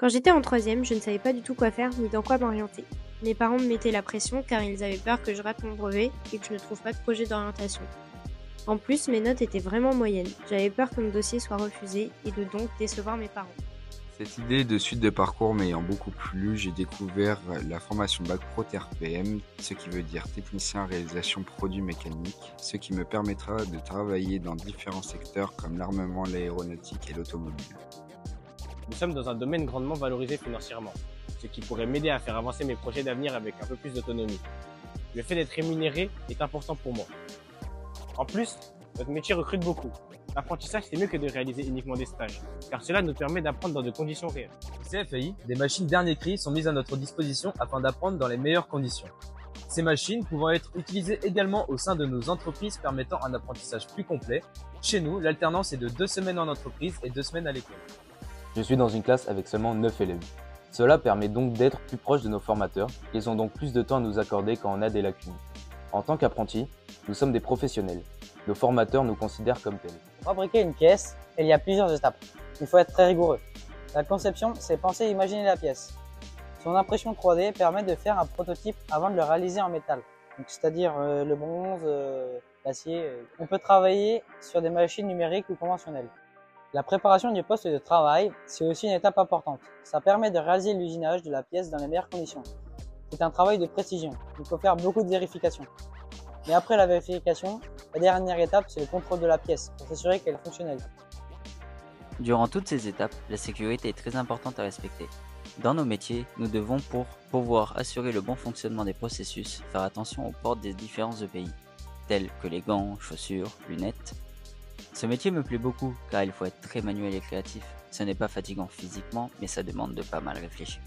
Quand j'étais en troisième, je ne savais pas du tout quoi faire ni dans quoi m'orienter. Mes parents me mettaient la pression car ils avaient peur que je rate mon brevet et que je ne trouve pas de projet d'orientation. En plus, mes notes étaient vraiment moyennes. J'avais peur que mon dossier soit refusé et de donc décevoir mes parents. Cette idée de suite de parcours m'ayant beaucoup plu, j'ai découvert la formation Bac Pro TRPM, ce qui veut dire technicien en réalisation produits mécaniques, ce qui me permettra de travailler dans différents secteurs comme l'armement, l'aéronautique et l'automobile. Nous sommes dans un domaine grandement valorisé financièrement, ce qui pourrait m'aider à faire avancer mes projets d'avenir avec un peu plus d'autonomie. Le fait d'être rémunéré est important pour moi. En plus, notre métier recrute beaucoup. L'apprentissage, c'est mieux que de réaliser uniquement des stages, car cela nous permet d'apprendre dans de conditions réelles. Au CFAI, des machines dernier cri sont mises à notre disposition afin d'apprendre dans les meilleures conditions. Ces machines pouvant être utilisées également au sein de nos entreprises permettant un apprentissage plus complet. Chez nous, l'alternance est de 2 semaines en entreprise et 2 semaines à l'école. Je suis dans une classe avec seulement 9 élèves. Cela permet donc d'être plus proche de nos formateurs, ils ont donc plus de temps à nous accorder quand on a des lacunes. En tant qu'apprentis, nous sommes des professionnels. Nos formateurs nous considèrent comme tels. Pour fabriquer une pièce, il y a plusieurs étapes. Il faut être très rigoureux. La conception, c'est penser et imaginer la pièce. Son impression 3D permet de faire un prototype avant de le réaliser en métal. C'est-à-dire le bronze, l'acier. On peut travailler sur des machines numériques ou conventionnelles. La préparation du poste de travail, c'est aussi une étape importante. Ça permet de réaliser l'usinage de la pièce dans les meilleures conditions. C'est un travail de précision. Il faut faire beaucoup de vérifications. Mais après la vérification, la dernière étape, c'est le contrôle de la pièce pour s'assurer qu'elle est fonctionnelle. Durant toutes ces étapes, la sécurité est très importante à respecter. Dans nos métiers, nous devons, pour pouvoir assurer le bon fonctionnement des processus, faire attention aux portes des différents EPI, tels que les gants, chaussures, lunettes. Ce métier me plaît beaucoup car il faut être très manuel et créatif. Ce n'est pas fatigant physiquement, mais ça demande de pas mal réfléchir.